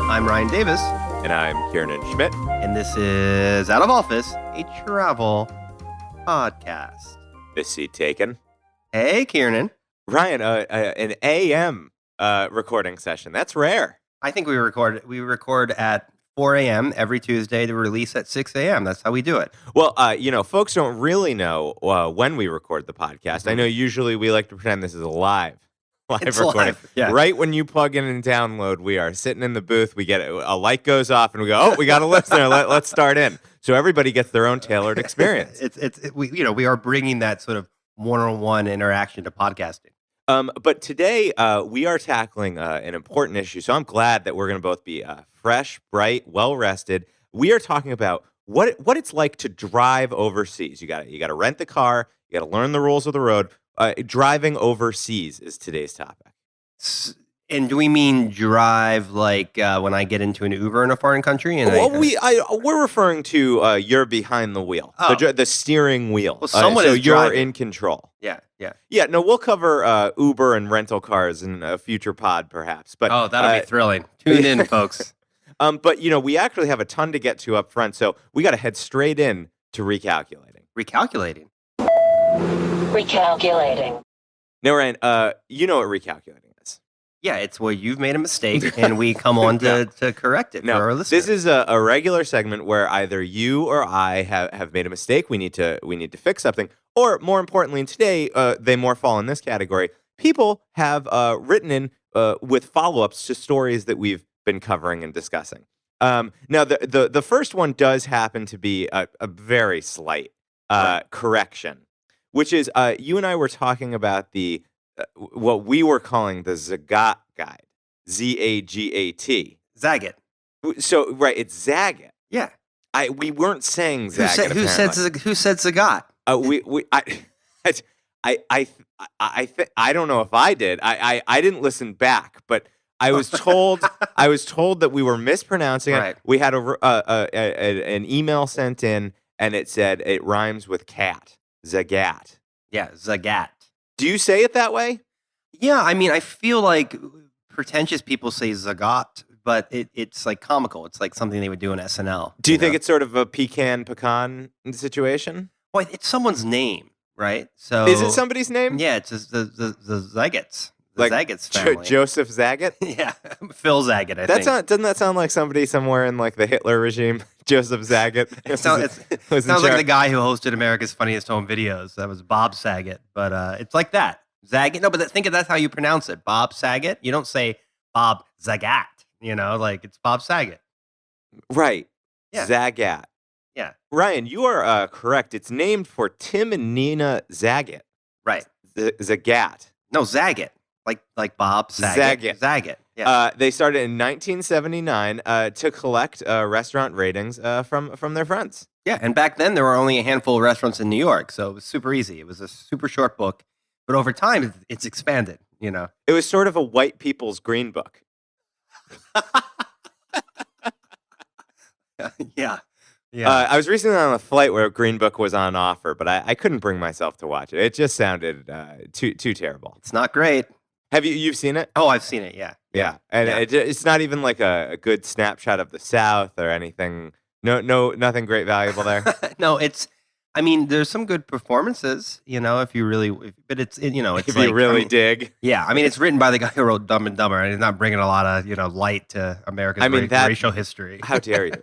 I'm Ryan Davis. And I'm Kieran Schmidt. And this is Out of Office, a travel podcast. This seat taken. Hey, Kieran. Ryan, an AM recording session. That's rare. I think we record at 4 a.m. every Tuesday to release at 6 a.m. That's how we do it. Well, folks don't really know when we record the podcast. Mm-hmm. I know usually we like to pretend this is a live recording. Live, yeah. Right when you plug in and download, we are sitting in the booth. We get a light goes off, and we go, "Oh, we got a listener. Let's start in." So everybody gets their own tailored experience. We are bringing that sort of one-on-one interaction to podcasting. But today we are tackling an important issue. So I'm glad that we're going to both be fresh, bright, well rested. We are talking about what it's like to drive overseas. You got to rent the car. You got to learn the rules of the road. Driving overseas is today's topic. And do we mean drive like when I get into an Uber in a foreign country? And we're referring to you're behind the wheel, the steering wheel. Well, someone is you're driving. In control. Yeah. No, we'll cover Uber and rental cars in a future pod, perhaps. But that'll be thrilling. Tune in, folks. But we actually have a ton to get to up front, so we got to head straight in to recalculating. Recalculating. Now, Ryan, you know what recalculating is. Yeah, it's where you've made a mistake and we come on to correct it for our listeners. This is a regular segment where either you or I have made a mistake. We need to fix something, or more importantly, and today they more fall in this category. People have written in with follow-ups to stories that we've been covering and discussing. Now, the first one does happen to be a very slight correction, which is you and I were talking about the what we were calling the Zagat guide, Z-A-G-A-T. Zagat. So right, it's Zagat. Yeah. We weren't saying Zagat. Who said Zagat? I don't know if I did. I didn't listen back, but I was told that we were mispronouncing it. Right. We had an email sent in, and it said it rhymes with cat. Zagat. Yeah, Zagat. Do you say it that way? Yeah, I mean, I feel like pretentious people say Zagat, but it's like comical. It's like something they would do in SNL. Do you think it's sort of a pecan situation? Well, it's someone's name, right? So is it somebody's name? Yeah, it's just the Zagats. The Zagat's family. Joseph Zagat? Yeah, Phil Zagat, I think. Doesn't that sound like somebody somewhere in like the Hitler regime? Joseph Zagat. It sounds like the guy who hosted America's Funniest Home Videos. That was Bob Saget. But it's like that. Zagat. No, but think of that's how you pronounce it. Bob Saget. You don't say Bob Zagat. Like it's Bob Saget. Right. Yeah. Zagat. Yeah. Ryan, you are correct. It's named for Tim and Nina Zagat. Right. Zagat. No, Zagat. Like Bob Saget. Zagat. Yeah. They started in 1979 to collect restaurant ratings from their friends. Yeah, and back then there were only a handful of restaurants in New York, so it was super easy. It was a super short book, but over time it's expanded. It was sort of a white people's green book. Yeah. I was recently on a flight where Green Book was on offer, but I couldn't bring myself to watch it. It just sounded too terrible. It's not great. Have you've seen it? Oh, I've seen it. Yeah. And it's not even like a good snapshot of the South or anything. No, nothing great valuable there. No, I mean, there's some good performances, if you really, but it's if you really dig. Yeah, I mean, it's written by the guy who wrote Dumb and Dumber, and he's not bringing a lot of, light to America's racial history. How dare you?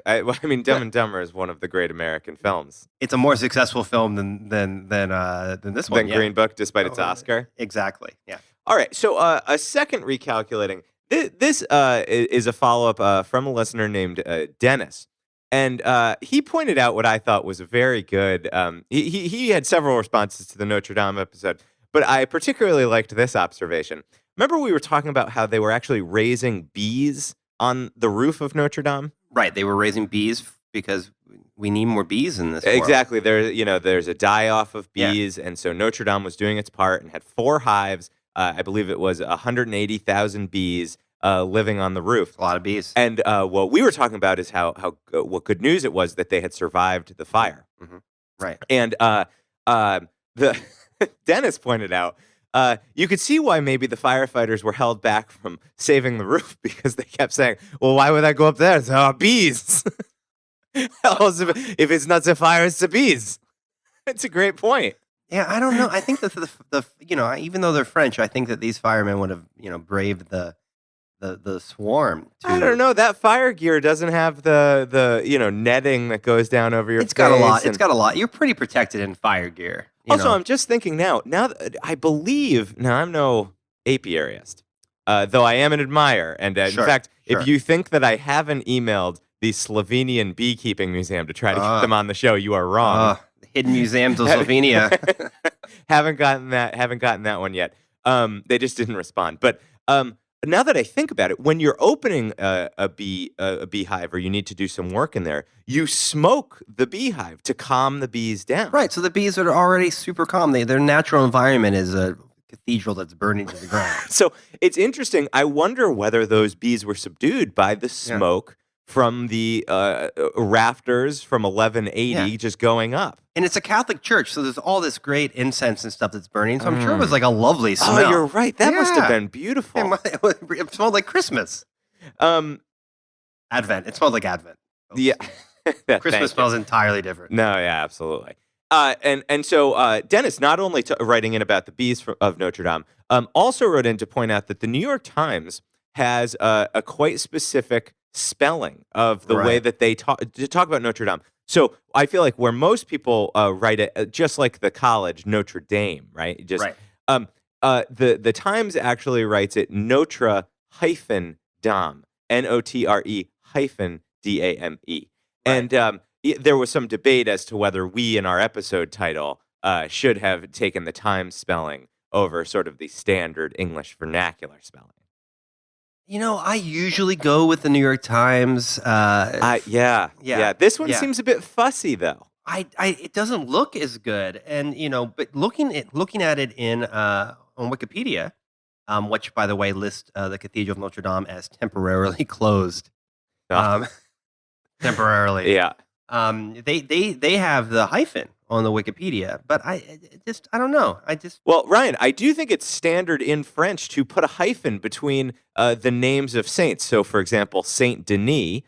Dumb and Dumber is one of the great American films. It's a more successful film than this one. Than Green Book, despite its Oscar. Exactly. Yeah. All right. So a second recalculating. This is a follow-up from a listener named Dennis. And he pointed out what I thought was a very good. He had several responses to the Notre Dame episode, but I particularly liked this observation. Remember we were talking about how they were actually raising bees on the roof of Notre Dame? Right. They were raising bees because we need more bees in this world. Exactly. There's a die-off of bees, and so Notre Dame was doing its part and had 4 hives. I believe it was 180,000 bees living on the roof. A lot of bees. And what we were talking about is how what good news it was that they had survived the fire. Mm-hmm. Right. And the Dennis pointed out You could see why maybe the firefighters were held back from saving the roof because they kept saying, well, why would I go up there? It's bees. If it's not the fire, it's the bees. It's a great point. Yeah, I don't know. I think that the even though they're French, I think that these firemen would have braved the swarm. I don't know. That fire gear doesn't have the netting that goes down over your face. It's got a lot. It's got a lot. You're pretty protected in fire gear. Also, I'm just thinking now that I believe, now I'm no apiarist, though I am an admirer. And in fact, if you think that I haven't emailed the Slovenian Beekeeping Museum to try to get them on the show, you are wrong. Hidden museums of Slovenia. Haven't gotten that one yet. They just didn't respond. But now that I think about it, when you're opening a beehive or you need to do some work in there, you smoke the beehive to calm the bees down. Right. So the bees are already super calm. Their natural environment is a cathedral that's burning to the ground. So it's interesting. I wonder whether those bees were subdued by the smoke from the rafters from 1180 just going up. And it's a Catholic church, so there's all this great incense and stuff that's burning. So I'm sure it was like a lovely smell. Oh, you're right. That must have been beautiful. It smelled like Christmas. Advent. It smelled like Advent. Yeah. Christmas smells entirely different. No, yeah, absolutely. And so Dennis, not only writing in about the bees of Notre Dame, also wrote in to point out that the New York Times has a quite specific spelling of the way that they talk about Notre Dame. So I feel like where most people write it, just like the college Notre Dame, right? The Times actually writes it Notre hyphen Dame, Notre hyphen Dame. And there was some debate as to whether we in our episode title should have taken the Times spelling over sort of the standard English vernacular spelling. I usually go with the New York Times. Yeah. This one seems a bit fussy, though. It doesn't look as good, and but looking at it in on Wikipedia, which by the way lists the Cathedral of Notre Dame as temporarily closed. Temporarily, yeah. They have the hyphen on the Wikipedia, but I don't know. Well, Ryan, I do think it's standard in French to put a hyphen between the names of saints. So, for example, Saint Denis,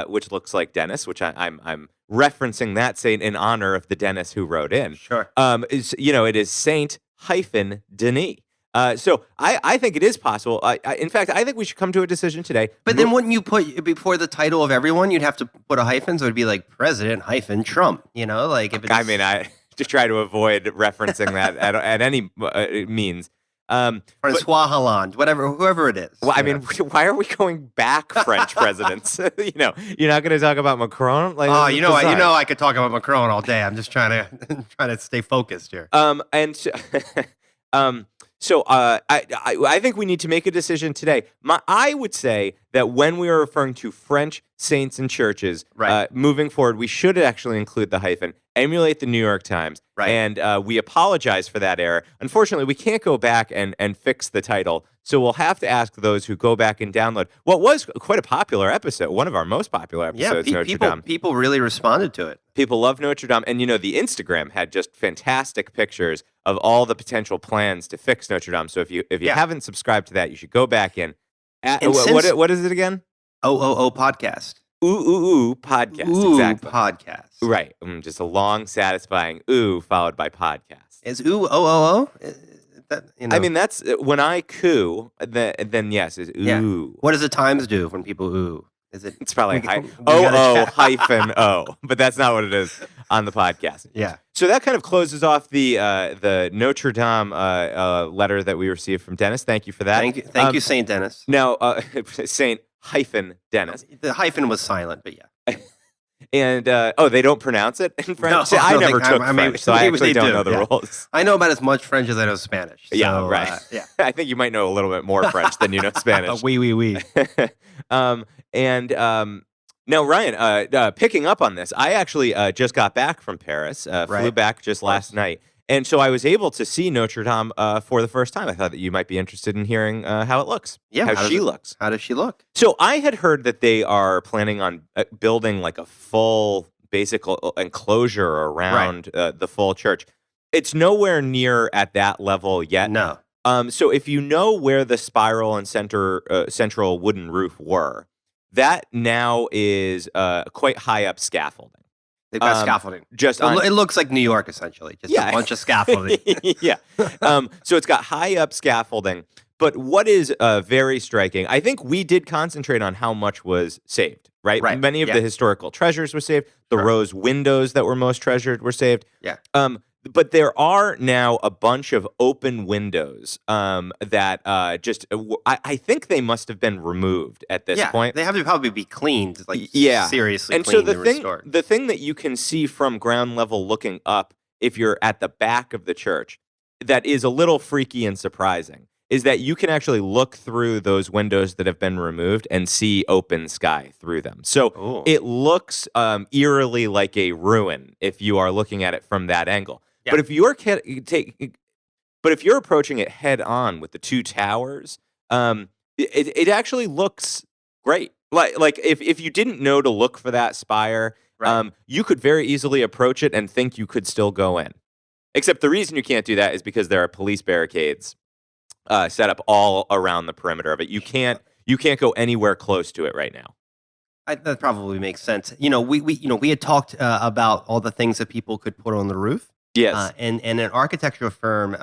which looks like Dennis, which I'm referencing that saint in honor of the Dennis who wrote in. Sure. It is Saint hyphen Denis. So I think it is possible. In fact, I think we should come to a decision today. But then wouldn't you put before the title of everyone, you'd have to put a hyphen, so it'd be like President hyphen Trump, like if it's... I mean, I just try to avoid referencing that at any means. Francois Hollande, whoever it is. Well, I mean, why are we going back French presidents? You're not going to talk about Macron? Like, I could talk about Macron all day. I'm just trying to stay focused here. So I think we need to make a decision today. I would say that when we are referring to French saints and churches, moving forward, we should actually include the hyphen, emulate the New York Times, and we apologize for that error. Unfortunately, we can't go back and fix the title, so we'll have to ask those who go back and download what was quite a popular episode, one of our most popular episodes, Notre Dame. People really responded to it. People love Notre Dame, and the Instagram had just fantastic pictures of all the potential plans to fix Notre Dame. So if you haven't subscribed to that, you should go back in. What is it again? Podcast. Podcast. Ooh, exactly. Podcast. Right. Just a long, satisfying ooh followed by podcast. Is ooh I mean, that's when I coo. Then yes, is ooh. Yeah. What does the Times do when people ooh? It's probably hyphen O, but that's not what it is on the podcast. Yeah. So that kind of closes off the Notre Dame letter that we received from Dennis. Thank you for that. Thank you, Saint Dennis. Now, Saint hyphen Dennis. The hyphen was silent, but yeah. And they don't pronounce it in French. No, I never took French, so I actually don't know the rules. I know about as much French as I know Spanish. So, yeah, right. I think you might know a little bit more French than you know Spanish. Oui. Now, Ryan, picking up on this, I actually just got back from Paris, flew back just last night. And so I was able to see Notre Dame for the first time. I thought that you might be interested in hearing how it looks. Yeah. How she looks. How does she look? So I had heard that they are planning on building like a full basic enclosure around the full church. It's nowhere near at that level yet. No. So if you know where the spiral and central wooden roof were, that now is quite high up scaffolding. They've got scaffolding. Just So on, it looks like New York, essentially. Just a bunch of scaffolding. Yeah. So it's got high up scaffolding. But what is very striking, I think we did concentrate on how much was saved, right? Many of the historical treasures were saved. The rose windows that were most treasured were saved. Yeah. But there are now a bunch of open windows that I think they must have been removed at this point. They have to probably be cleaned, seriously and cleaned so and restored. the thing that you can see from ground level looking up, if you're at the back of the church, that is a little freaky and surprising, is that you can actually look through those windows that have been removed and see open sky through them. So it looks eerily like a ruin if you are looking at it from that angle. Yeah. But if you're approaching it head on with the two towers, it actually looks great. Like if you didn't know to look for that spire, you could very easily approach it and think you could still go in. Except the reason you can't do that is because there are police barricades set up all around the perimeter of it. You can't go anywhere close to it right now. That probably makes sense. We had talked about all the things that people could put on the roof. Yes. And an architectural firm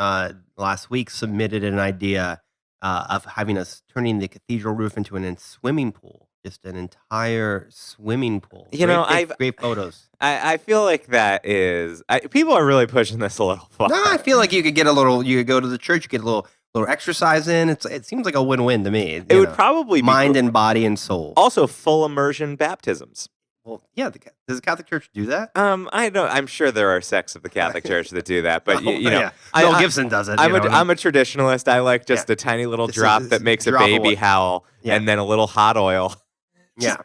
last week submitted an idea of having us turning the cathedral roof into a swimming pool, just an entire swimming pool. Great photos. I feel like that is people are really pushing this a little far. No, I feel like you could go to the church, you get a little exercise in. It seems like a win-win to me. It would probably be mind and body and soul. Also, full immersion baptisms. Well, yeah. Does the Catholic Church do that? I know. I'm sure there are sects of the Catholic Church that do that, but Mel Gibson does it. I'm a traditionalist. I like just a tiny little drop that makes a baby howl, and then a little hot oil.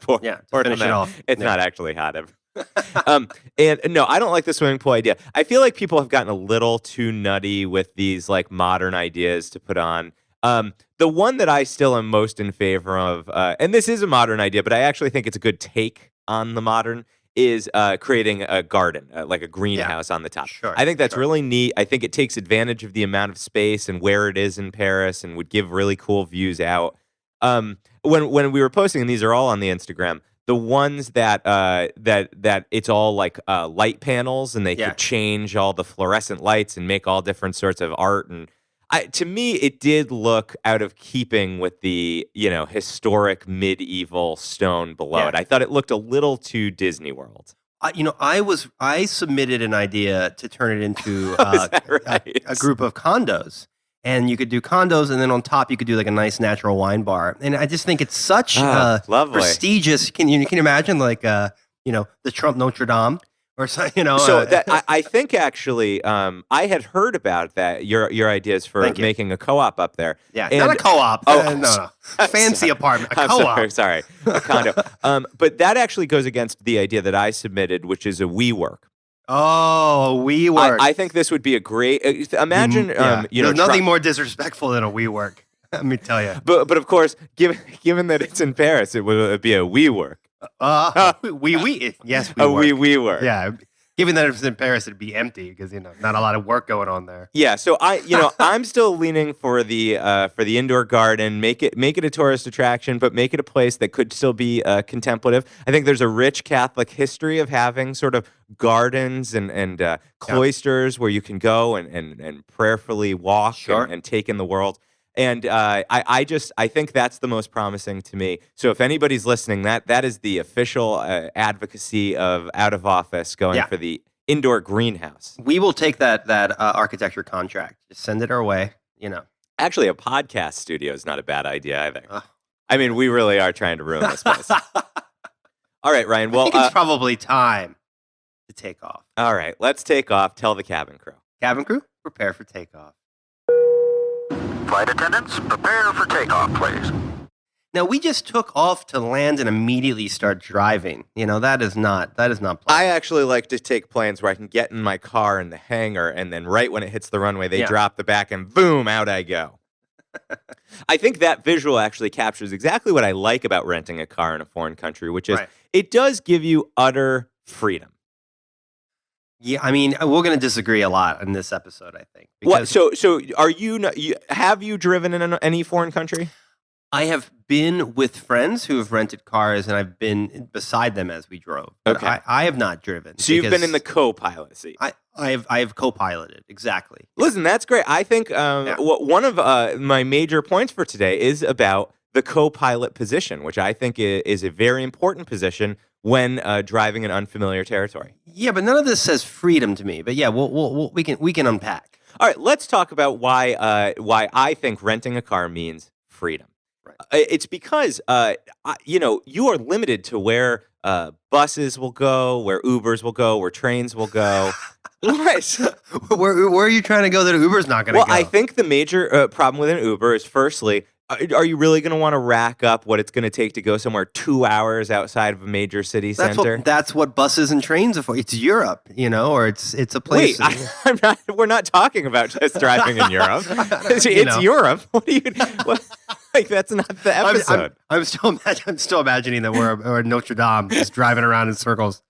Pour finish it off. It's not actually hot. And no, I don't like the swimming pool idea. I feel like people have gotten a little too nutty with these like modern ideas to put on. The one that I still am most in favor of, and this is a modern idea, but I actually think it's a good take on the modern, is creating a garden, like a greenhouse on the top. Sure, I think that's really neat. I think it takes advantage of the amount of space and where it is in Paris and would give really cool views out. When we were posting, and these are all on the Instagram, the ones that it's all like light panels, and they could change all the fluorescent lights and make all different sorts of art. And to me, it did look out of keeping with the historic medieval stone below it. I thought it looked a little too Disney World. I submitted an idea to turn it into a group of condos. And you could do condos, and then on top you could do like a nice natural wine bar. And I just think it's such prestigious. Can you imagine like the Trump Notre Dame or something? So that I think actually I had heard about that your ideas for making a co-op up there. Yeah, not a co-op. No, fancy apartment. A co-op. Sorry, a condo. But that actually goes against the idea that I submitted, which is a WeWork. Oh, WeWork. I think this would be a great. Imagine, there's nothing more disrespectful than a WeWork. Let me tell you. But of course, given that it's in Paris, it would be a WeWork. Yes, WeWork. WeWork. Yeah. Given that it's in Paris, it'd be empty because not a lot of work going on there. Yeah, so I'm still leaning for the indoor garden. Make it a tourist attraction, but make it a place that could still be contemplative. I think there's a rich Catholic history of having sort of gardens and cloisters where you can go and prayerfully walk and take in the world. And I think that's the most promising to me. So if anybody's listening, that is the official advocacy of Out of Office going for the indoor greenhouse. We will take that architecture contract. Just send it our way. Actually, a podcast studio is not a bad idea either. I mean, we really are trying to ruin this place. All right, Ryan. Well, I think it's probably time to take off. All right, let's take off. Tell the cabin crew. Cabin crew, prepare for takeoff. Flight attendants, prepare for takeoff, please. Now, we just took off to land and immediately start driving. That is not planned. I actually like to take planes where I can get in my car in the hangar, and then right when it hits the runway, they drop the back, and boom, out I go. I think that visual actually captures exactly what I like about renting a car in a foreign country, which is it does give you utter freedom. Yeah, I mean, we're going to disagree a lot in this episode, I think. What? So are you, have you driven in any foreign country? I have been with friends who have rented cars, and I've been beside them as we drove. But Okay. I have not driven. So you've been in the co-pilot seat. I have co-piloted, exactly. Listen, that's great. I think one of my major points for today is about the co-pilot position, which I think is a very important position when driving in unfamiliar territory. Yeah, but none of this says freedom to me. But yeah, we can unpack. All right, let's talk about why I think renting a car means freedom. Right. It's because you are limited to where buses will go, where Ubers will go, where trains will go. What? Where are you trying to go that Uber's not going to go? Well, I think the major problem with an Uber is, firstly, are you really going to want to rack up what it's going to take to go somewhere 2 hours outside of a major city center? That's what buses and trains are for. It's Europe, or it's a place. Wait, we're not talking about just driving in Europe. It's Europe. What do you? Like, that's not the episode. I'm still imagining that we're Notre Dame, just driving around in circles.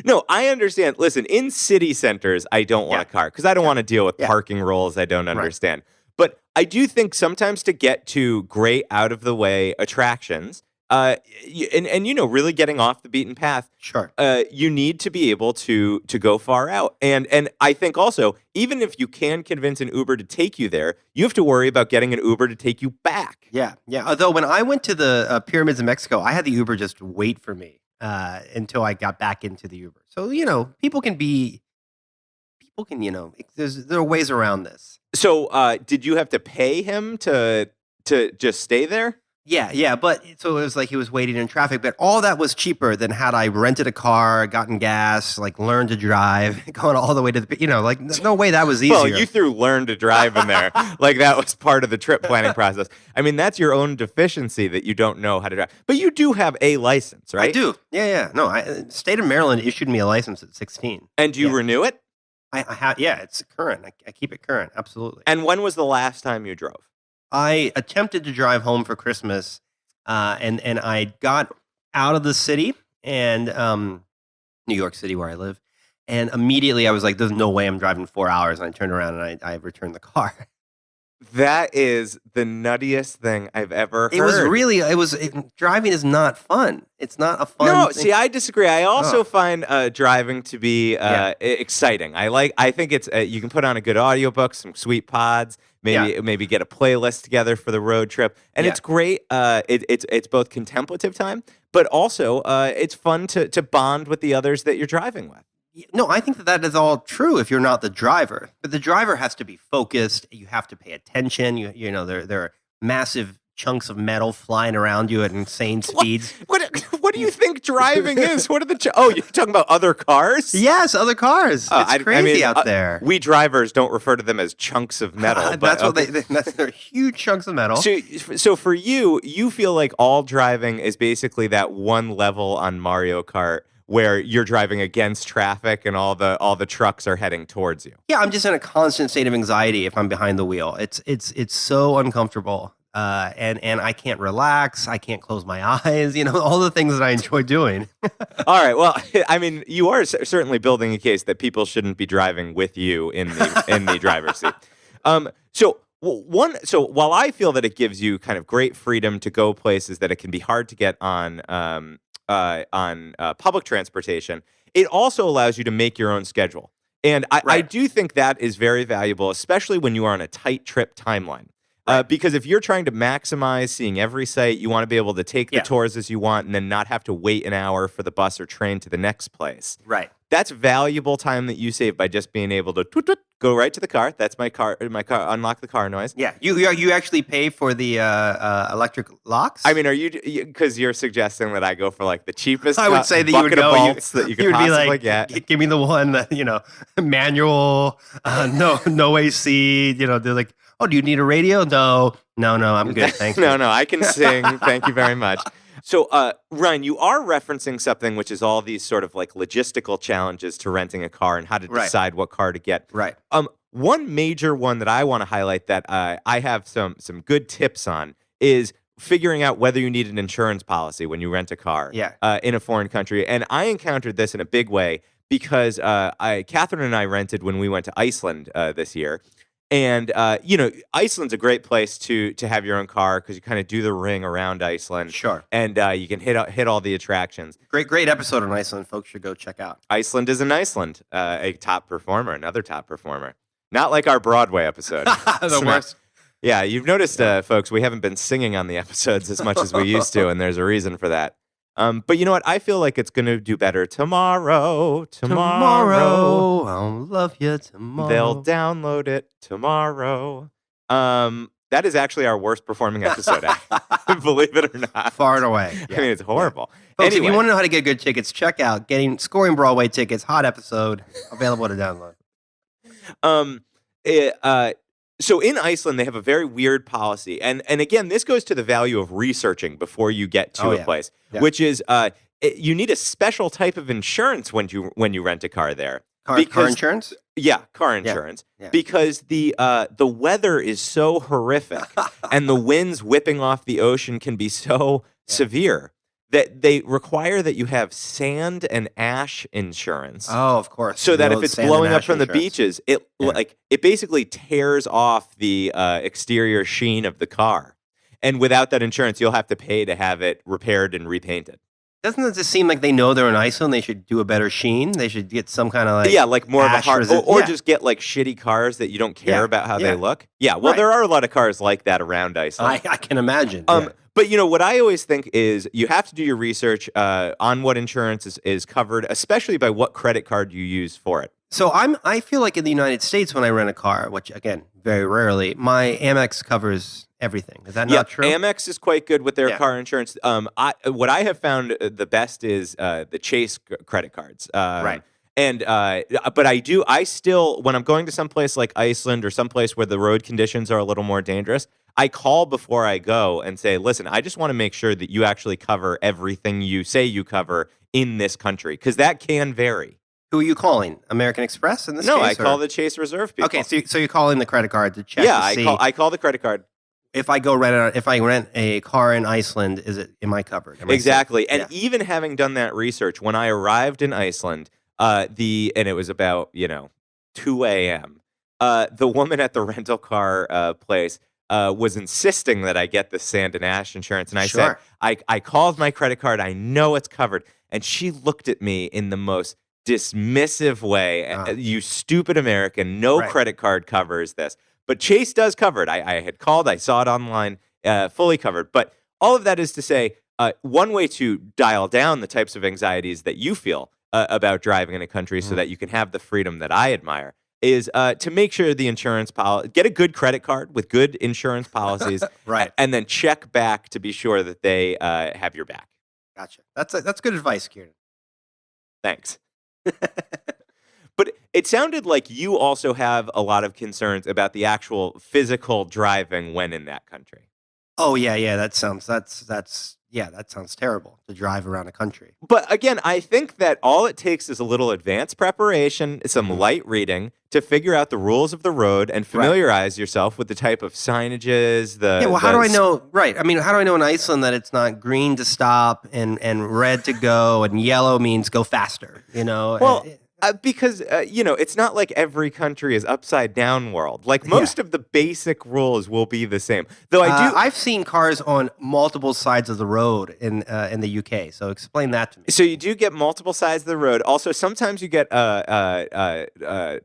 No, I understand. Listen, in city centers, I don't want a car because I don't want to deal with parking rules I don't understand. Right. But I do think sometimes to get to great out-of-the-way attractions, and really getting off the beaten path, sure, you need to be able to go far out. And I think also, even if you can convince an Uber to take you there, you have to worry about getting an Uber to take you back. Yeah. Although when I went to the pyramids in Mexico, I had the Uber just wait for me until I got back into the Uber. So, people can, there are ways around this. So, did you have to pay him to just stay there? Yeah, but so it was like he was waiting in traffic, but all that was cheaper than had I rented a car, gotten gas, like learned to drive, going all the way to the, no way that was easier. Well, you threw learn to drive in there. Like that was part of the trip planning process. I mean, that's your own deficiency that you don't know how to drive. But you do have a license, right? I do. Yeah. No, state of Maryland issued me a license at 16. And do you renew it? I have, it's current. I keep it current, absolutely. And when was the last time you drove? I attempted to drive home for Christmas, and I got out of the city and New York City, where I live, and immediately I was like, "There's no way I'm driving 4 hours." And I turned around and I returned the car. That is the nuttiest thing I've ever heard. Driving is not fun. It's not a fun No, thing. see, I disagree. I also find driving to be exciting. I think it's you can put on a good audiobook, some sweet pods, maybe get a playlist together for the road trip. And it's great. It's both contemplative time, but also it's fun to bond with the others that you're driving with. No, I think that is all true if you're not the driver. But the driver has to be focused. You have to pay attention. There are massive chunks of metal flying around you at insane speeds. What do you think driving is? What are you're talking about other cars? Yes, other cars. It's crazy out there. We drivers don't refer to them as chunks of metal. They're huge chunks of metal. So for you feel like all driving is basically that one level on Mario Kart where you're driving against traffic and all the trucks are heading towards you. Yeah, I'm just in a constant state of anxiety if I'm behind the wheel. It's so uncomfortable, and I can't relax. I can't close my eyes. All the things that I enjoy doing. All right. Well, I mean, you are certainly building a case that people shouldn't be driving with you in the driver's seat. So while I feel that it gives you kind of great freedom to go places that it can be hard to get on public transportation, it also allows you to make your own schedule. And I do think that is very valuable, especially when you are on a tight trip timeline. Because if you're trying to maximize seeing every site, you want to be able to take the tours as you want and then not have to wait an hour for the bus or train to the next place. Right. That's valuable time that you save by just being able to go right to the car. That's my car, unlock the car noise. Yeah. You actually pay for the electric locks? I mean, are you, because you're suggesting that I go for like the cheapest I would say that bucket of bolts that you could possibly get. Give me the one that, manual, no AC, they're like, oh, do you need a radio? No, I'm good. Thank you. No, I can sing. Thank you very much. So, Ryan, you are referencing something which is all these sort of like logistical challenges to renting a car and how to decide what car to get. Right. One major one that I want to highlight that I have some good tips on is figuring out whether you need an insurance policy when you rent a car in a foreign country. And I encountered this in a big way because Catherine and I rented when we went to Iceland this year. And Iceland's a great place to have your own car because you kind of do the ring around Iceland. Sure. And you can hit all the attractions. Great episode on Iceland. Folks should go check out. Iceland is in Iceland, a top performer, another top performer. Not like our Broadway episode. The worst. Yeah, you've noticed, folks, we haven't been singing on the episodes as much as we used to, and there's a reason for that. But you know what? I feel like it's going to do better tomorrow. I'll love you tomorrow. They'll download it tomorrow. That is actually our worst performing episode, believe it or not. Far and away. I mean, it's horrible. Folks, Anyway, if you want to know how to get good tickets, check out Scoring Broadway Tickets, hot episode, available to download. So in Iceland, they have a very weird policy. And again, this goes to the value of researching before you get to a place, which is you need a special type of insurance when you rent a car there. Car insurance? Yeah, car insurance. Yeah. Because the weather is so horrific and the winds whipping off the ocean can be so severe that they require that you have sand and ash insurance. Oh, of course. So that if it's blowing up from the beaches, it basically tears off the exterior sheen of the car. And without that insurance, you'll have to pay to have it repaired and repainted. Doesn't it just seem like they know they're in Iceland? They should do a better sheen. They should get some kind of more of a hard, or just get like shitty cars that you don't care about how they look. Yeah, well, there are a lot of cars like that around Iceland. I can imagine. But what I always think is you have to do your research on what insurance is covered, especially by what credit card you use for it. So I feel like in the United States when I rent a car, which again very rarely, my Amex covers everything. Is that not true? Amex is quite good with their car insurance. What I have found the best is the Chase credit cards. Right. And but I still when I'm going to someplace like Iceland or someplace where the road conditions are a little more dangerous, I call before I go and say, listen, I just want to make sure that you actually cover everything you say you cover in this country, because that can vary. Who are you calling? American Express in this case? No, I call the Chase Reserve people. Okay, so you're calling the credit card to check to see. I call the credit card. If I rent a car in Iceland, am I covered? Exactly. And even having done that research, when I arrived in Iceland, and it was about 2 a.m. The woman at the rental car place was insisting that I get the sand and ash insurance, and I said I called my credit card. I know it's covered, and she looked at me in the most dismissive way. You stupid American! No credit card covers this. But Chase does cover it. I had called. I saw it online, fully covered. But all of that is to say, one way to dial down the types of anxieties that you feel about driving in a country so that you can have the freedom that I admire is to make sure the insurance policy, get a good credit card with good insurance policies, and then check back to be sure that they have your back. Gotcha. That's good advice, Kieran. Thanks. But it sounded like you also have a lot of concerns about the actual physical driving when in that country. Oh yeah. That sounds terrible to drive around a country. But again, I think that all it takes is a little advanced preparation, some light reading to figure out the rules of the road and familiarize yourself with the type of signages. How do I know? Right. I mean, how do I know in Iceland that it's not green to stop and red to go and yellow means go faster? Well. Because, it's not like every country is upside down world. Like most of the basic rules will be the same. Though I've seen cars on multiple sides of the road in the UK. So explain that to me. So you do get multiple sides of the road. Also, sometimes you get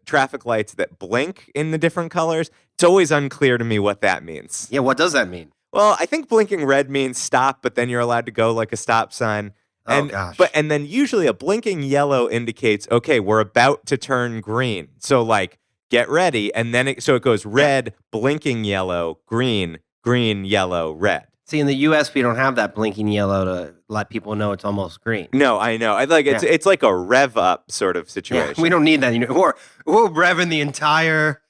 traffic lights that blink in the different colors. It's always unclear to me what that means. Yeah, what does that mean? Well, I think blinking red means stop, but then you're allowed to go like a stop sign. And then usually a blinking yellow indicates, okay, we're about to turn green. So get ready. And then it goes red, blinking yellow, green, yellow, red. See, in the U.S., we don't have that blinking yellow to let people know it's almost green. No, I know. It's like a rev up sort of situation. Yeah, we don't need that. We're revving the entire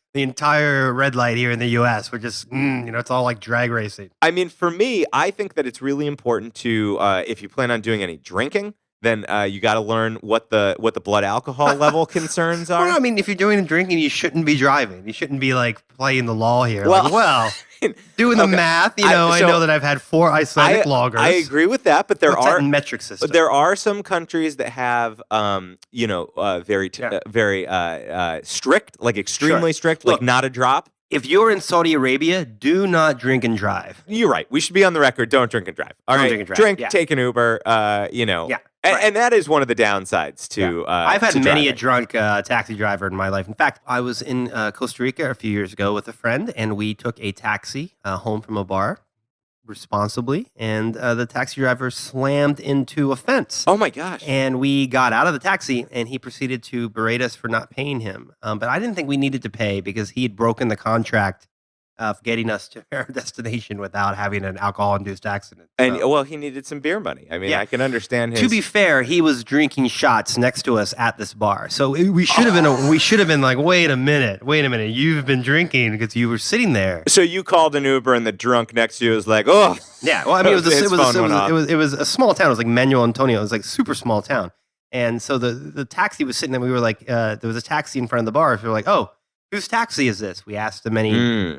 red light here in the U.S. We're just, it's all like drag racing. I mean, for me, I think that it's really important to, if you plan on doing any drinking, then you got to learn what the blood alcohol level concerns are. Well, I mean, if you're doing drinking, you shouldn't be driving. You shouldn't be like playing the law here. Well, Doing the math, I know that I've had 4 Icelandic lagers. I agree with that, but What's that in metric system? There are some countries that have, very strict, like extremely strict, like not a drop. If you're in Saudi Arabia, do not drink and drive. You're right. We should be on the record. Don't drink and drive. All right. Drink and drive. Drink, take an Uber. Yeah. And that is one of the downsides to. I've had to many driving. a drunk taxi driver in my life. In fact, I was in Costa Rica a few years ago with a friend, and we took a taxi home from a bar responsibly, and the taxi driver slammed into a fence. Oh my gosh. And we got out of the taxi, and he proceeded to berate us for not paying him. But I didn't think we needed to pay because he had broken the contract of getting us to our destination without having an alcohol-induced accident. And he needed some beer money. I mean, I can understand his. To be fair, he was drinking shots next to us at this bar, so we should have been. We should have been like, wait a minute, you've been drinking because you were sitting there. So you called an Uber, and the drunk next to you was like, oh. Yeah, well, I mean, it was a small town. It was like Manuel Antonio. It was like a super small town, and so the taxi was sitting there. We were like, there was a taxi in front of the bar. So we were like, oh, whose taxi is this? We asked the many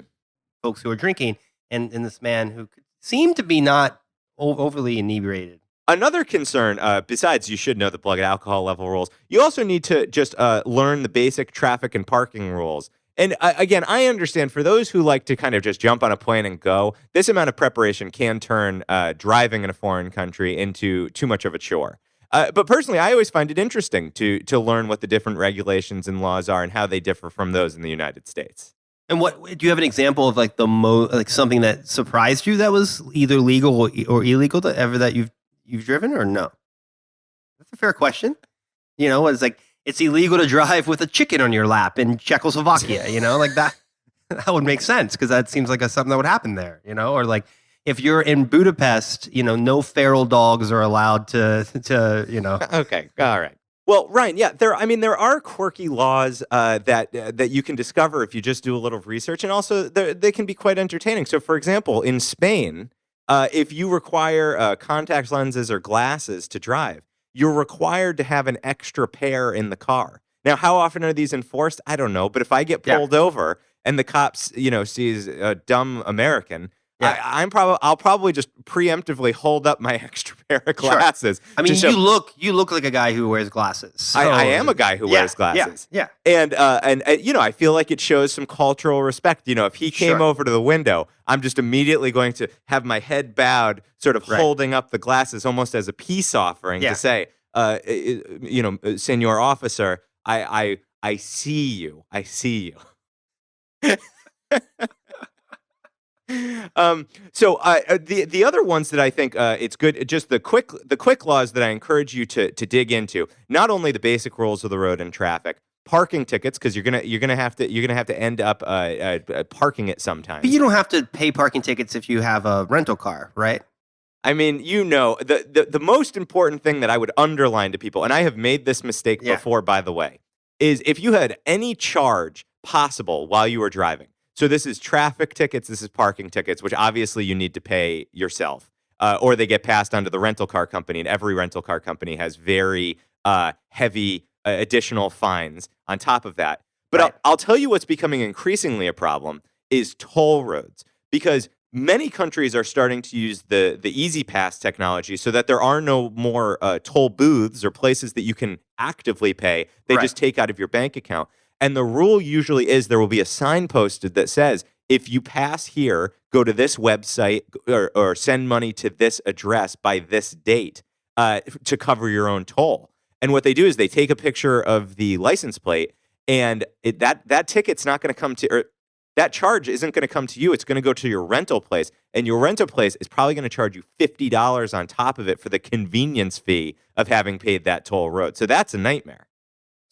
folks who were drinking, and this man who seemed to be not overly inebriated. Another concern, besides you should know the blood alcohol level rules, you also need to just learn the basic traffic and parking rules. And again, I understand for those who like to kind of just jump on a plane and go, this amount of preparation can turn driving in a foreign country into too much of a chore. But personally, I always find it interesting to learn what the different regulations and laws are and how they differ from those in the United States. And what do you have an example of like something that surprised you that was either legal or illegal that you've driven or no? That's a fair question. It's like it's illegal to drive with a chicken on your lap in Czechoslovakia. Like that would make sense because that seems like something that would happen there. Or like if you're in Budapest, no feral dogs are allowed to. Okay, all right. Well, Ryan, yeah, there are quirky laws that you can discover if you just do a little research, and also they can be quite entertaining. So, for example, in Spain, if you require contact lenses or glasses to drive, you're required to have an extra pair in the car. Now, how often are these enforced? I don't know, but if I get pulled over and the cops, sees a dumb American. Yeah. I'll probably just preemptively hold up my extra pair of glasses. Sure. I mean, you look like a guy who wears glasses. So. I am a guy who wears glasses. Yeah. And I feel like it shows some cultural respect. If he came over to the window, I'm just immediately going to have my head bowed, sort of holding up the glasses almost as a peace offering to say, Senor Officer, I see you. I see you. The other ones that I think it's good, just the quick laws that I encourage you to dig into. Not only the basic rules of the road and traffic, parking tickets, because you're gonna have to end up parking it sometimes. But you don't have to pay parking tickets if you have a rental car, right? I mean, the most important thing that I would underline to people, and I have made this mistake before, by the way, is if you had any charge possible while you were driving. So this is traffic tickets, this is parking tickets, which obviously you need to pay yourself, or they get passed on to the rental car company, and every rental car company has very heavy additional fines on top of that. But I'll tell you what's becoming increasingly a problem is toll roads, because many countries are starting to use the Easy Pass technology so that there are no more toll booths or places that you can actively pay. They just take out of your bank account. And the rule usually is there will be a sign posted that says, if you pass here, go to this website or send money to this address by this date to cover your own toll. And what they do is they take a picture of the license plate, and that ticket's not going to come to, or that charge isn't going to come to you. It's going to go to your rental place, and your rental place is probably going to charge you $50 on top of it for the convenience fee of having paid that toll road. So that's a nightmare.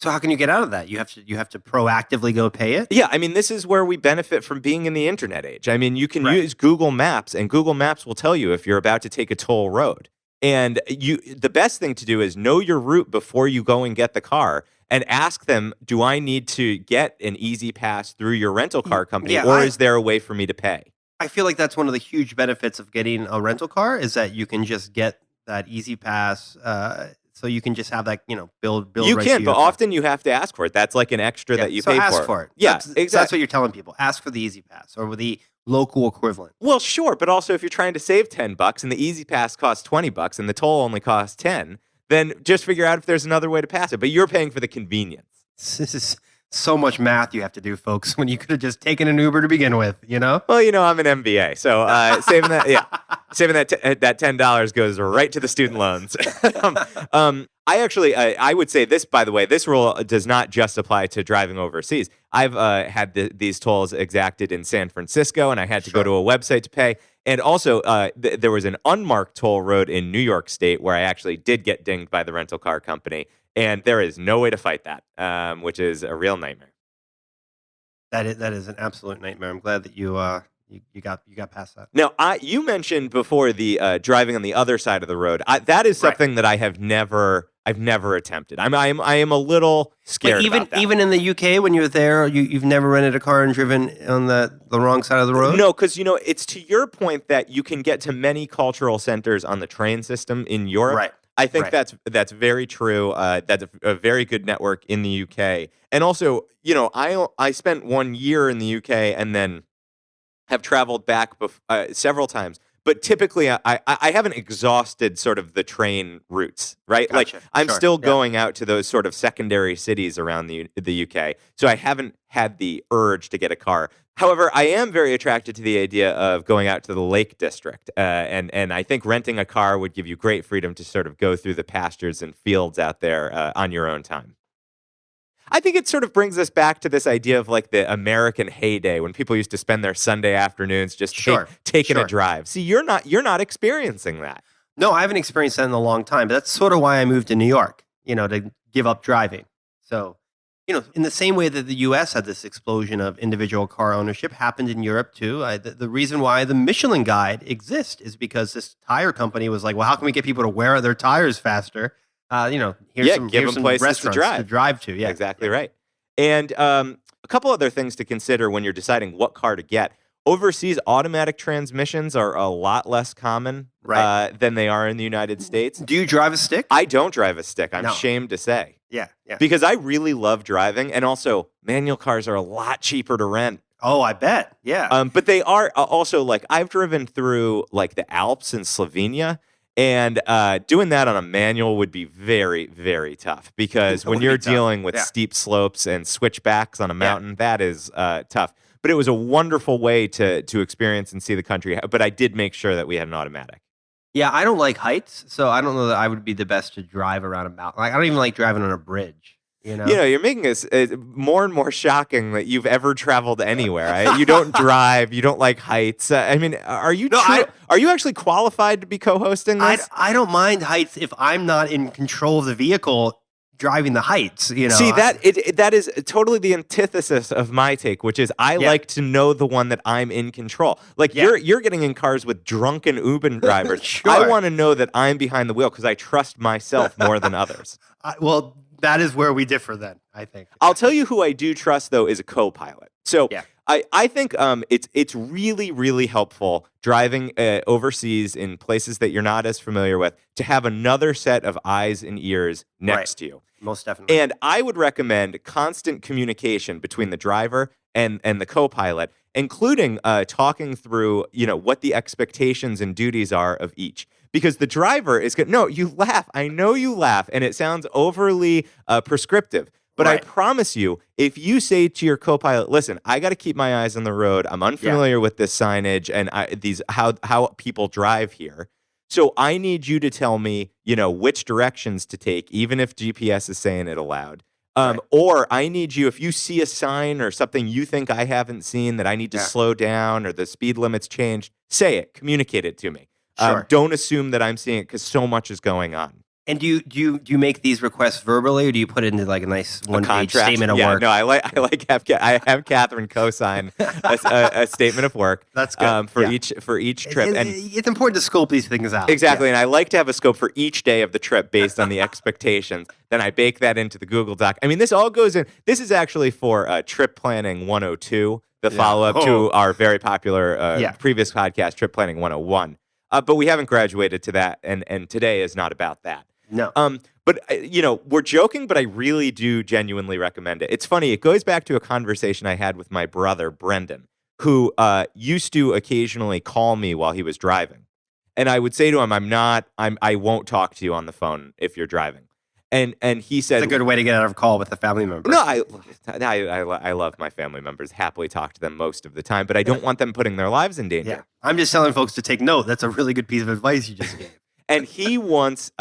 So how can you get out of that? You have to proactively go pay it? Yeah, I mean, this is where we benefit from being in the internet age. I mean, you can use Google Maps, and Google Maps will tell you if you're about to take a toll road. And the best thing to do is know your route before you go and get the car, and ask them, do I need to get an Easy Pass through your rental car company, or is there a way for me to pay? I feel like that's one of the huge benefits of getting a rental car is that you can just get that Easy Pass so you can just have that, build You right can, to but your car. often you have to ask for it. That's like an extra that you so pay ask for. for it. Yeah, exactly. So that's what you're telling people. Ask for the Easy Pass or the local equivalent. Well, sure, but also if you're trying to save $10 and the Easy Pass costs $20 and the toll only costs 10, then just figure out if there's another way to pass it. But you're paying for the convenience. This is so much math you have to do, folks, when you could have just taken an Uber to begin with, Well, I'm an MBA, so saving that $10 goes right to the student loans. I would say this, by the way, this rule does not just apply to driving overseas. I've had these tolls exacted in San Francisco, and I had to go to a website to pay. And also, there was an unmarked toll road in New York State where I actually did get dinged by the rental car company. And there is no way to fight that, which is a real nightmare. That is an absolute nightmare. I'm glad that you got past that. Now, you mentioned before the driving on the other side of the road. That is something that I've never attempted. I am a little scared about that. Even in the UK, when you were there, you've never rented a car and driven on the wrong side of the road? No, because it's to your point that you can get to many cultural centers on the train system in Europe. Right. I think that's very true. That's a very good network in the UK. And also, I spent 1 year in the UK and then have traveled back several times. But typically, I haven't exhausted sort of the train routes, right? Gotcha. Like I'm still going out to those sort of secondary cities around the UK. So I haven't had the urge to get a car. However, I am very attracted to the idea of going out to the Lake District. And I think renting a car would give you great freedom to sort of go through the pastures and fields out there on your own time. I think it sort of brings us back to this idea of like the American heyday when people used to spend their Sunday afternoons just taking a drive. See, you're not experiencing that. No, I haven't experienced that in a long time. But that's sort of why I moved to New York, to give up driving. So, in the same way that the U.S. had this explosion of individual car ownership, happened in Europe too. The reason why the Michelin Guide exists is because this tire company was like, well, how can we get people to wear their tires faster? Here's some places restaurants to drive to. Yeah, exactly right. And a couple other things to consider when you're deciding what car to get. Overseas, automatic transmissions are a lot less common than they are in the United States. Do you drive a stick? I don't drive a stick. I'm ashamed to say. Yeah. Because I really love driving, and also manual cars are a lot cheaper to rent. Oh, I bet. Yeah. But they are also like I've driven through like the Alps in Slovenia. And doing that on a manual would be very, very tough because when you're dealing with steep slopes and switchbacks on a mountain, that is tough. But it was a wonderful way to experience and see the country. But I did make sure that we had an automatic. Yeah, I don't like heights, so I don't know that I would be the best to drive around a mountain. Like, I don't even like driving on a bridge. You're making it more and more shocking that you've ever traveled anywhere. Right? You don't drive. You don't like heights. Are you are you actually qualified to be co-hosting this? I don't mind heights if I'm not in control of the vehicle driving the heights. See, that is totally the antithesis of my take, which is I like to know the one that I'm in control. Like you're getting in cars with drunken Uber drivers. Sure. I want to know that I'm behind the wheel because I trust myself more than others. That is where we differ then, I think. I'll tell you who I do trust, though, is a co-pilot. So I think it's really, really helpful driving overseas in places that you're not as familiar with to have another set of eyes and ears next to you. Most definitely. And I would recommend constant communication between the driver and the co-pilot, including talking through, what the expectations and duties are of each. Because the driver is going, no, you laugh. I know you laugh, and it sounds overly prescriptive. But I promise you, if you say to your co-pilot, listen, I got to keep my eyes on the road. I'm unfamiliar with this signage and how people drive here. So I need you to tell me, which directions to take, even if GPS is saying it aloud. Or I need you, if you see a sign or something you think I haven't seen that I need to slow down or the speed limit's changed, say it, communicate it to me. Don't assume that I'm seeing it because so much is going on. And do you make these requests verbally, or do you put it into like a nice one-page statement of work? No, I have Catherine co-sign a statement of work. That's good. For each trip. And it's important to scope these things out. Exactly, and I like to have a scope for each day of the trip based on the expectations. Then I bake that into the Google Doc. I mean, this all goes in. This is actually for Trip Planning 102, the follow-up to our very popular previous podcast, Trip Planning 101. But we haven't graduated to that, and today is not about that. No. But we're joking, but I really do genuinely recommend it. It's funny. It goes back to a conversation I had with my brother, Brendan, who used to occasionally call me while he was driving. And I would say to him, I won't talk to you on the phone if you're driving. And he said, it's a good way to get out of a call with a family member. No, I love my family members. Happily talk to them most of the time, but I don't want them putting their lives in danger. Yeah. I'm just telling folks to take note. That's a really good piece of advice you just gave. And he once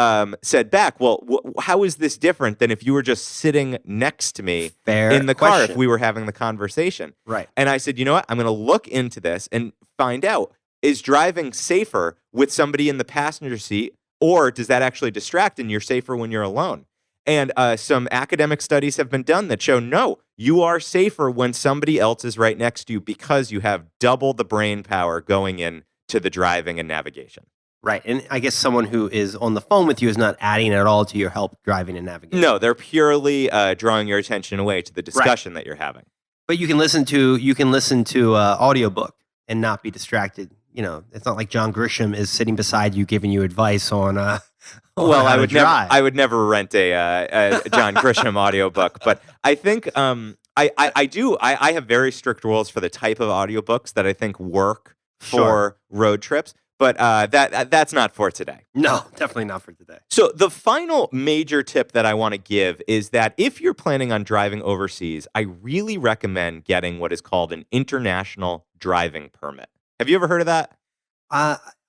said back, well, how is this different than if you were just sitting next to me in the car if we were having the conversation? Right. And I said, you know what? I'm going to look into this and find out, is driving safer with somebody in the passenger seat, or does that actually distract and you're safer when you're alone? And some academic studies have been done that show, no, you are safer when somebody else is right next to you because you have double the brain power going in to the driving and navigation. Right. And I guess someone who is on the phone with you is not adding at all to your help driving and navigating. No, they're purely drawing your attention away to the discussion that you're having. But you can listen to audiobook and not be distracted. It's not like John Grisham is sitting beside you giving you advice on well, how to drive. I would never rent a John Grisham audiobook, but I think I have very strict rules for the type of audiobooks that I think work for road trips. But that's not for today. No, definitely not for today. So the final major tip that I want to give is that if you're planning on driving overseas, I really recommend getting what is called an international driving permit. Have you ever heard of that?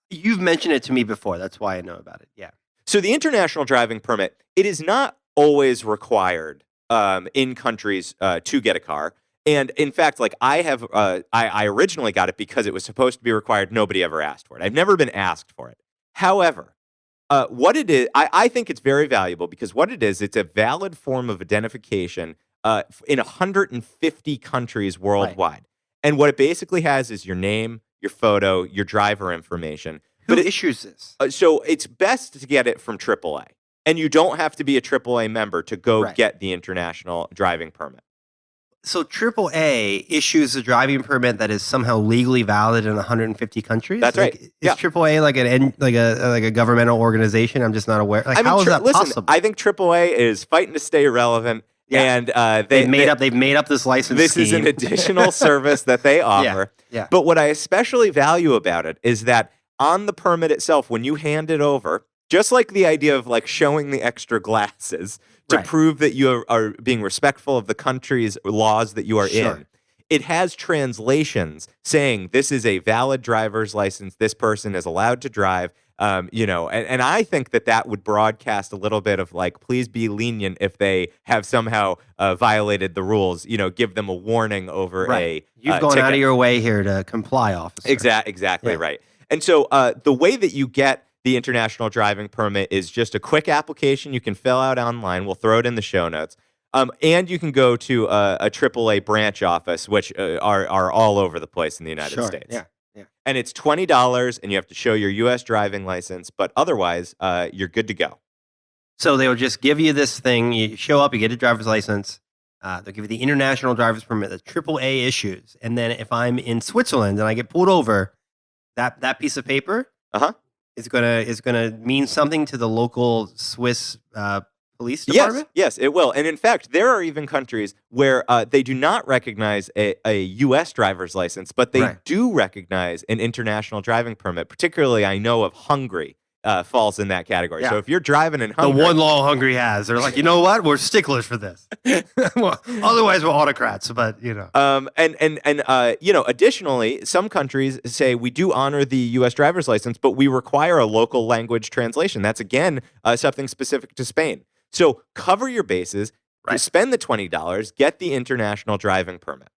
You've mentioned it to me before. That's why I know about it. Yeah. So the international driving permit, it is not always required in countries to get a car. And in fact, like I originally got it because it was supposed to be required. Nobody ever asked for it. I've never been asked for it. However, what it is, I think it's very valuable because what it is, it's a valid form of identification in 150 countries worldwide. Right. And what it basically has is your name, your photo, your driver information. Who issues this? So it's best to get it from AAA. And you don't have to be a AAA member to go get the international driving permit. So AAA issues a driving permit that is somehow legally valid in 150 countries. That's right. Is AAA like a governmental organization? I'm just not aware. How is that possible? I think AAA is fighting to stay relevant. Yeah. And they've made up this license. This scheme. is an additional service that they offer. Yeah. But what I especially value about it is that on the permit itself, when you hand it over, just like the idea of like showing the extra glasses to prove that you are being respectful of the country's laws that you are in, it has translations saying this is a valid driver's license. This person is allowed to drive. And I think that would broadcast a little bit of like, please be lenient if they have somehow violated the rules. Give them a warning over a You've gone out of your way here to comply, officer. Exactly right. And so the way that you get the international driving permit is just a quick application you can fill out online. We'll throw it in the show notes. And you can go to a AAA branch office, which are all over the place in the United States. Yeah. And it's $20, and you have to show your U.S. driving license, but otherwise, you're good to go. So they will just give you this thing. You show up, you get a driver's license. They'll give you the international driver's permit that AAA issues. And then if I'm in Switzerland and I get pulled over, that piece of paper is gonna mean something to the local Swiss police department? Yes, it will. And in fact, there are even countries where they do not recognize a U.S. driver's license, but they do recognize an international driving permit. Particularly, I know of Hungary falls in that category. Yeah. So if you're driving in Hungary... The one law Hungary has. They're like, you know what? We're sticklers for this. Well, otherwise, we're autocrats, but, additionally, some countries say we do honor the U.S. driver's license, but we require a local language translation. That's, again, something specific to Spain. So cover your bases, spend the $20, get the international driving permit.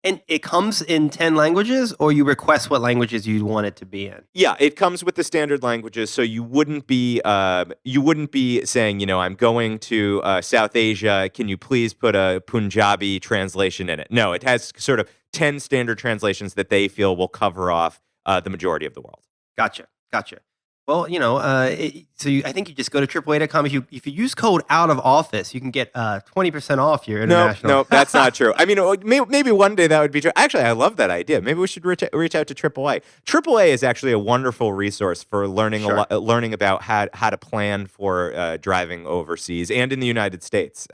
And it comes in 10 languages, or you request what languages you want it to be in? Yeah, it comes with the standard languages, so you wouldn't be saying, I'm going to South Asia, can you please put a Punjabi translation in it? No, it has sort of 10 standard translations that they feel will cover off the majority of the world. Gotcha. Well, I think you just go to AAA.com. If you use code out of office, you can get 20% off your international. No, that's not true. I mean, maybe one day that would be true. Actually, I love that idea. Maybe we should reach out to AAA. AAA is actually a wonderful resource for learning learning about how to plan for driving overseas and in the United States.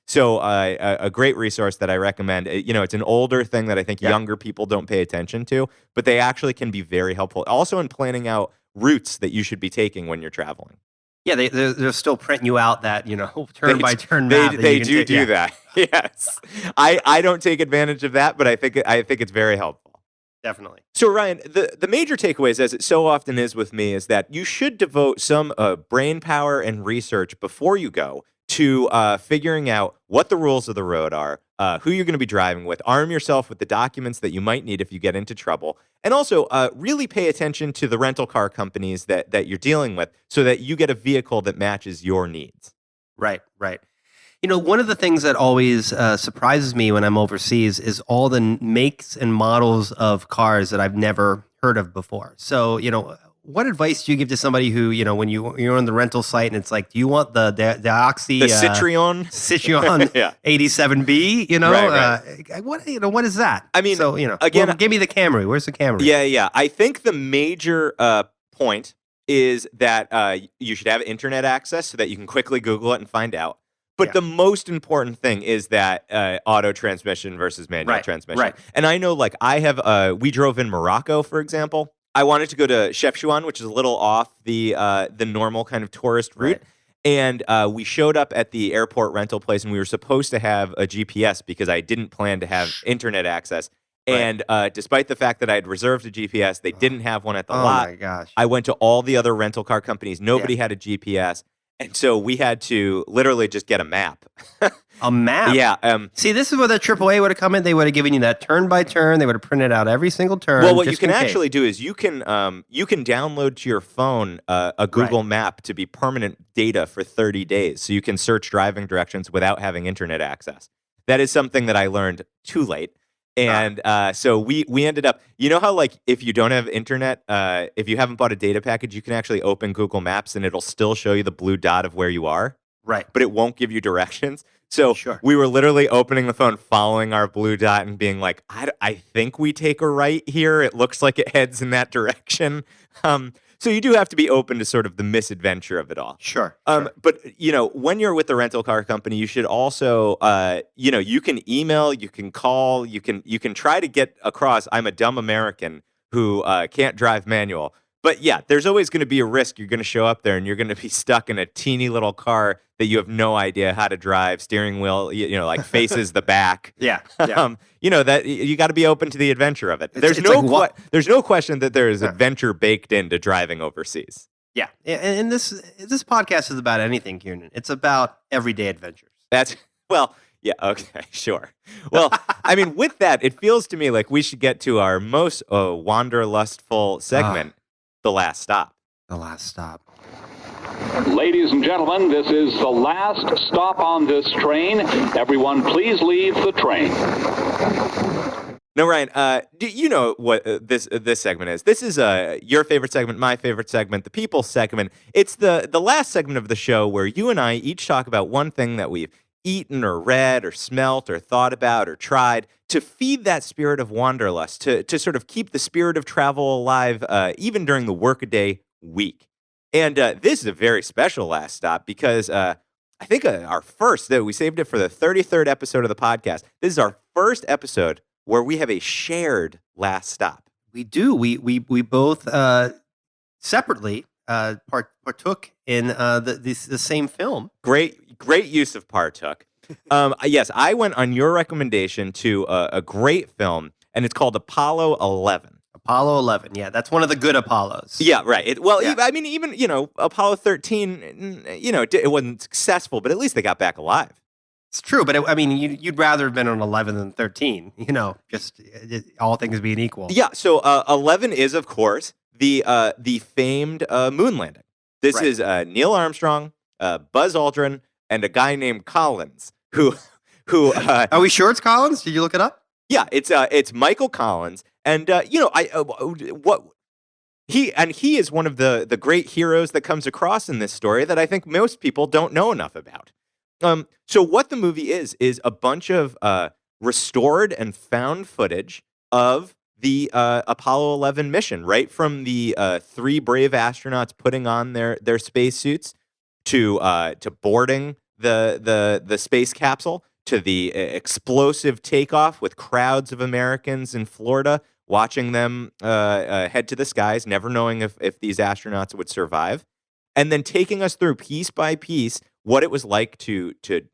So a great resource that I recommend. It's an older thing that I think younger people don't pay attention to, but they actually can be very helpful. Also in planning out routes that you should be taking when you're traveling. Yeah, they're still printing you out that turn by turn map. They do that. Yes, I don't take advantage of that, but I think it's very helpful. Definitely. So Ryan, the major takeaways, as it so often is with me, is that you should devote some brain power and research before you go to figuring out what the rules of the road are, who you're going to be driving with, arm yourself with the documents that you might need if you get into trouble, and also really pay attention to the rental car companies that you're dealing with so that you get a vehicle that matches your needs. Right. One of the things that always surprises me when I'm overseas is all the makes and models of cars that I've never heard of before. So, what advice do you give to somebody who, when you're on the rental site and it's like, do you want the Oxy, the Citroen yeah. 87B? Right. What is that? I mean, so again, give me the Camry. Where's the Camry? Yeah. I think the major point is that you should have internet access so that you can quickly Google it and find out. But the most important thing is that auto transmission versus manual transmission. Right. And I know, like, we drove in Morocco, for example. I wanted to go to Chefchaouen, which is a little off the normal kind of tourist route. Right. And we showed up at the airport rental place, and we were supposed to have a GPS because I didn't plan to have internet access. Right. And despite the fact that I had reserved a GPS, they didn't have one at the lot. Oh, my gosh. I went to all the other rental car companies. Nobody had a GPS. And so we had to literally just get a map. A map? Yeah. See, this is where the AAA would have come in. They would have given you that turn by turn. They would have printed out every single turn. Well, what you can actually do is you can download to your phone a Google map to be permanent data for 30 days. So you can search driving directions without having internet access. That is something that I learned too late. And so we ended up, how, like, if you don't have internet, if you haven't bought a data package, you can actually open Google Maps and it'll still show you the blue dot of where you are. Right. But it won't give you directions. So we were literally opening the phone, following our blue dot and being like, I think we take a right here. It looks like it heads in that direction. So you do have to be open to sort of the misadventure of it all. Sure. But, when you're with the rental car company, you should also, you can email, you can call, you can try to get across, I'm a dumb American who can't drive manual. But yeah, there's always going to be a risk. You're going to show up there and you're going to be stuck in a teeny little car that you have no idea how to drive. Steering wheel, like faces the back. Yeah. That you got to be open to the adventure of it. There's no question that there is adventure baked into driving overseas. Yeah, and this podcast is about anything, Kieran. It's about everyday adventures. Yeah, okay, sure. Well, I mean, with that, it feels to me like we should get to our most wanderlustful segment. The last stop. The last stop. Ladies and gentlemen, this is the last stop on this train. Everyone, please leave the train. No, Ryan, do you know what this segment is? This is your favorite segment, my favorite segment, the people's segment. It's the last segment of the show where you and I each talk about one thing that we've eaten or read or smelt or thought about or tried to feed that spirit of wanderlust, to sort of keep the spirit of travel alive even during the workaday week. And this is a very special last stop because I think our first, we saved it for the 33rd episode of the podcast. This is our first episode where we have a shared last stop. We do. We both separately partook in the same film. Great use of partook. Yes, I went on your recommendation to a great film, and it's called Apollo 11. Apollo 11, yeah, that's one of the good Apollos. Yeah, right. I mean, even Apollo 13, it wasn't successful, but at least they got back alive. It's true, but you'd rather have been on 11 than 13. Just all things being equal. Yeah. So 11 is, of course, the famed moon landing. This is Neil Armstrong, Buzz Aldrin, and a guy named Collins. Who? Are we sure it's Collins? Did you look it up? Yeah, it's Michael Collins, and He is one of the great heroes that comes across in this story that I think most people don't know enough about. So what the movie is a bunch of restored and found footage of the Apollo 11 mission, right from the 3 brave astronauts putting on their spacesuits to boarding the space capsule, to the explosive takeoff with crowds of Americans in Florida watching them head to the skies, never knowing if these astronauts would survive, and then taking us through piece by piece what it was like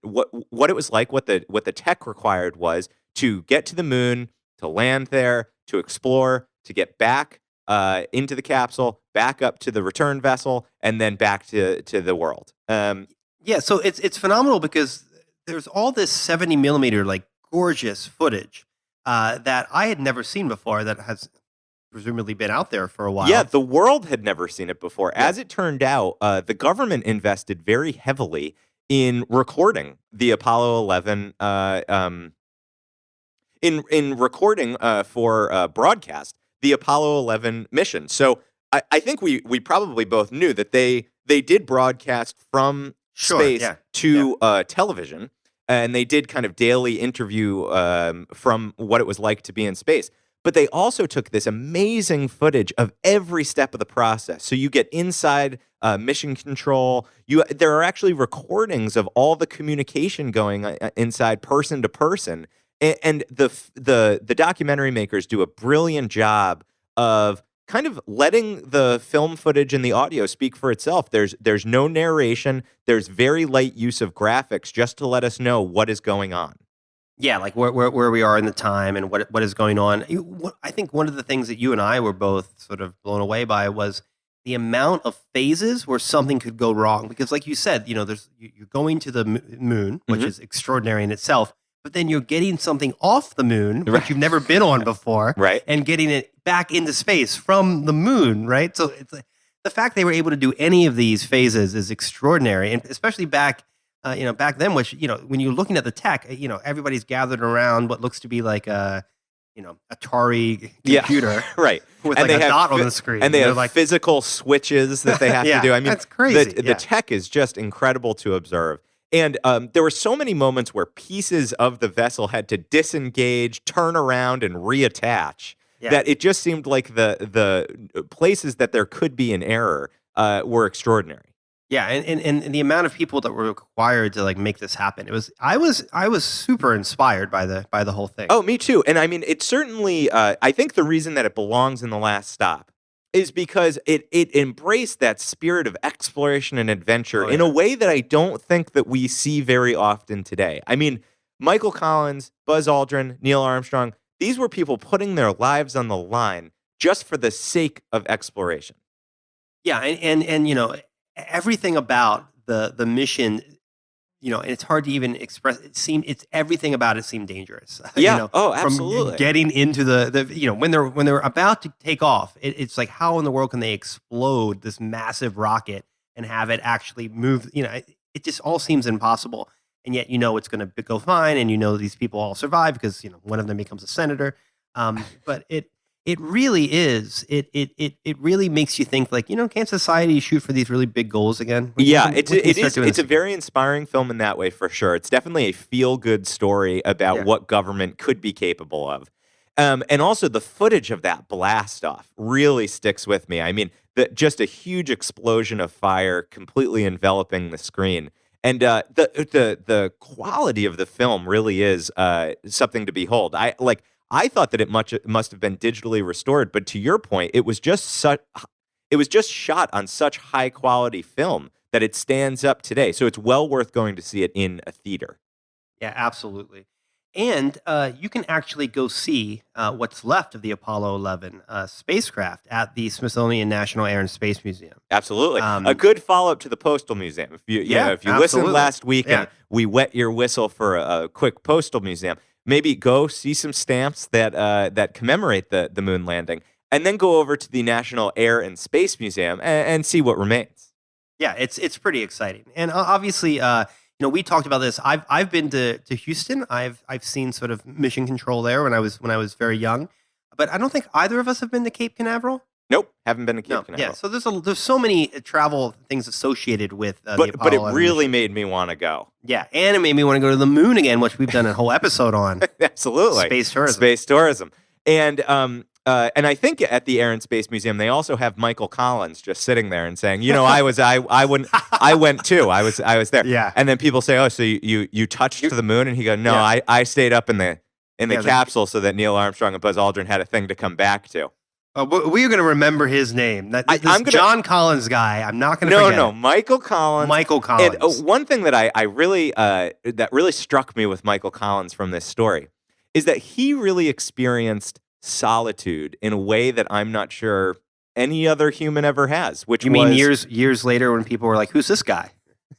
what it was like, what the tech required was to get to the moon, to land there, to explore, to get back into the capsule, back up to the return vessel, and then back to the world. Yeah, so it's phenomenal because there's all this 70 millimeter like gorgeous footage that I had never seen before that has presumably been out there for a while. Yeah, the world had never seen it before. As it turned out, the government invested very heavily in recording the Apollo 11 in recording for broadcast the Apollo 11 mission. So I think we probably both knew that they did broadcast from space to television, and they did kind of daily interview from what it was like to be in space. But they also took this amazing footage of every step of the process. So you get inside mission control. There are actually recordings of all the communication going inside person to person. And the documentary makers do a brilliant job of kind of letting the film footage and the audio speak for itself. There's no narration. There's very light use of graphics just to let us know what is going on. Yeah, like where we are in the time and what is going on. I think one of the things that you and I were both sort of blown away by was the amount of phases where something could go wrong. Because, like you said, you're going to the moon, which is extraordinary in itself. But then you're getting something off the moon, which you've never been on before, right? And getting it back into space from the moon, right? So it's the fact they were able to do any of these phases is extraordinary, and especially back then, which when you're looking at the tech, everybody's gathered around what looks to be like a Atari computer, right? With and like a dot on the screen, and they have like physical switches that they have to do. I mean, that's crazy. The tech is just incredible to observe. And there were so many moments where pieces of the vessel had to disengage, turn around, and reattach that it just seemed like the places that there could be an error were extraordinary. Yeah, and the amount of people that were required to like make this happen, I was super inspired by the whole thing. Oh, me too. And I mean, it certainly I think the reason that it belongs in The Last Stop is because it embraced that spirit of exploration and adventure in a way that I don't think that we see very often today. I mean, Michael Collins, Buzz Aldrin, Neil Armstrong, these were people putting their lives on the line just for the sake of exploration. Yeah, and everything about the mission, and it's hard to even express. It's everything about it seemed dangerous. Yeah. Absolutely. From getting into the when they're about to take off, it's like, how in the world can they explode this massive rocket and have it actually move? It just all seems impossible. And yet, it's going to go fine, and these people all survive because one of them becomes a senator. But it really is. It really makes you think, like, can't society shoot for these really big goals again? It's a very inspiring film in that way, for sure. It's definitely a feel-good story about what government could be capable of. And also the footage of that blast off really sticks with me. I mean, just a huge explosion of fire completely enveloping the screen. And the quality of the film really is something to behold. I thought that it must have been digitally restored, but to your point, it was just shot on such high quality film that it stands up today. So it's well worth going to see it in a theater. Yeah, absolutely. And you can actually go see what's left of the Apollo 11 spacecraft at the Smithsonian National Air and Space Museum. Absolutely. A good follow-up to the Postal Museum. If you listened last week and we wet your whistle for a quick Postal Museum, maybe go see some stamps that commemorate the moon landing, and then go over to the National Air and Space Museum and see what remains. Yeah, it's pretty exciting. And obviously, we talked about this. I've been to Houston. I've seen sort of mission control there when I was very young, but I don't think either of us have been to Cape Canaveral. Nope, haven't been to Cape Canaveral. Yeah, so there's so many travel things associated with the but Apollo it 11 really mission. made me want to go. Yeah, and it made me want to go to the moon again, which we've done a whole episode on. Absolutely, Space tourism. And I think at the Air and Space Museum they also have Michael Collins just sitting there and saying, I went too. I was there. Yeah. And then people say, oh, so you touched to the moon, and he goes, no, Yeah. I stayed up in the capsule so that Neil Armstrong and Buzz Aldrin had a thing to come back to. We're going to remember his name. John Collins guy. I'm not going to forget. No, Michael Collins. Michael Collins. And one thing that I really that really struck me with Michael Collins from this story is that he really experienced solitude in a way that I'm not sure any other human ever has. Which you mean years later when people were like, "Who's this guy?"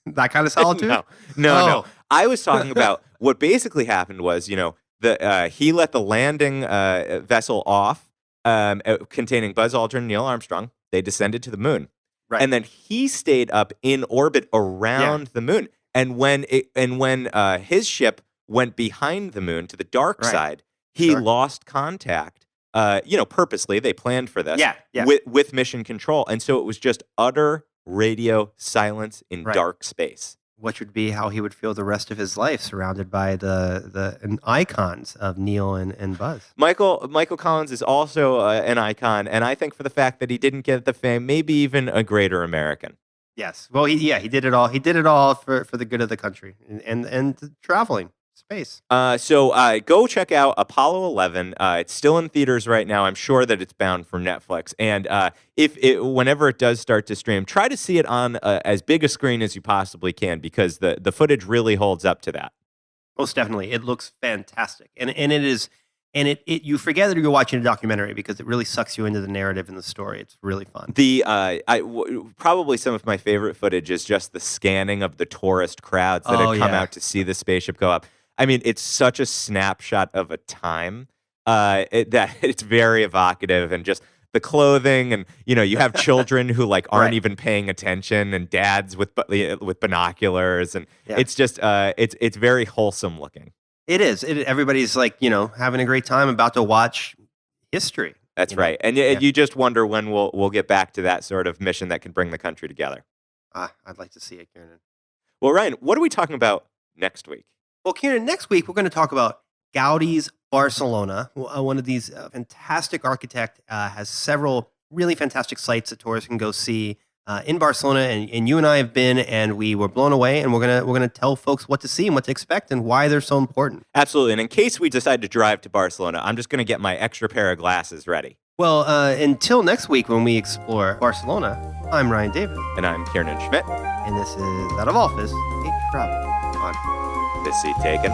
That kind of solitude? No. I was talking about what basically happened was, he let the landing vessel off. Containing Buzz Aldrin and Neil Armstrong. They descended to the moon. Right. And then he stayed up in orbit around the moon. And when his ship went behind the moon to the dark side, he lost contact. Purposely, they planned for this. With mission control. And so it was just utter radio silence in dark space. Which would be how he would feel the rest of his life, surrounded by the icons of Neil and Buzz. Michael Collins is also an icon, and I think for the fact that he didn't get the fame, maybe even a greater American. Yes. Well, he did it all. He did it all for the good of the country and traveling space. So go check out Apollo 11. It's still in theaters right now. I'm sure that it's bound for Netflix. And whenever it does start to stream, try to see it on as big a screen as you possibly can, because the footage really holds up to that. Most definitely. It looks fantastic. And it is, and you forget that you're watching a documentary because it really sucks you into the narrative and the story. It's really fun. Probably some of my favorite footage is just the scanning of the tourist crowds that had come out to see the spaceship go up. I mean, it's such a snapshot of a time that it's very evocative, and just the clothing, and you have children who aren't even paying attention, and dads with binoculars, and it's just it's very wholesome looking. It is. Everybody's having a great time, about to watch history. That's right, and you just wonder when we'll get back to that sort of mission that can bring the country together. I'd like to see it, Kieran. Well, Ryan, what are we talking about next week? Well, Kieran, next week we're going to talk about Gaudi's Barcelona. One of these fantastic architect has several really fantastic sites that tourists can go see in Barcelona, and you and I have been, and we were blown away. And we're gonna tell folks what to see and what to expect and why they're so important. Absolutely. And in case we decide to drive to Barcelona, I'm just going to get my extra pair of glasses ready. Well, until next week when we explore Barcelona, I'm Ryan David, and I'm Kieran Schmidt, and this is Out of Office, a travel podcast. This seat taken.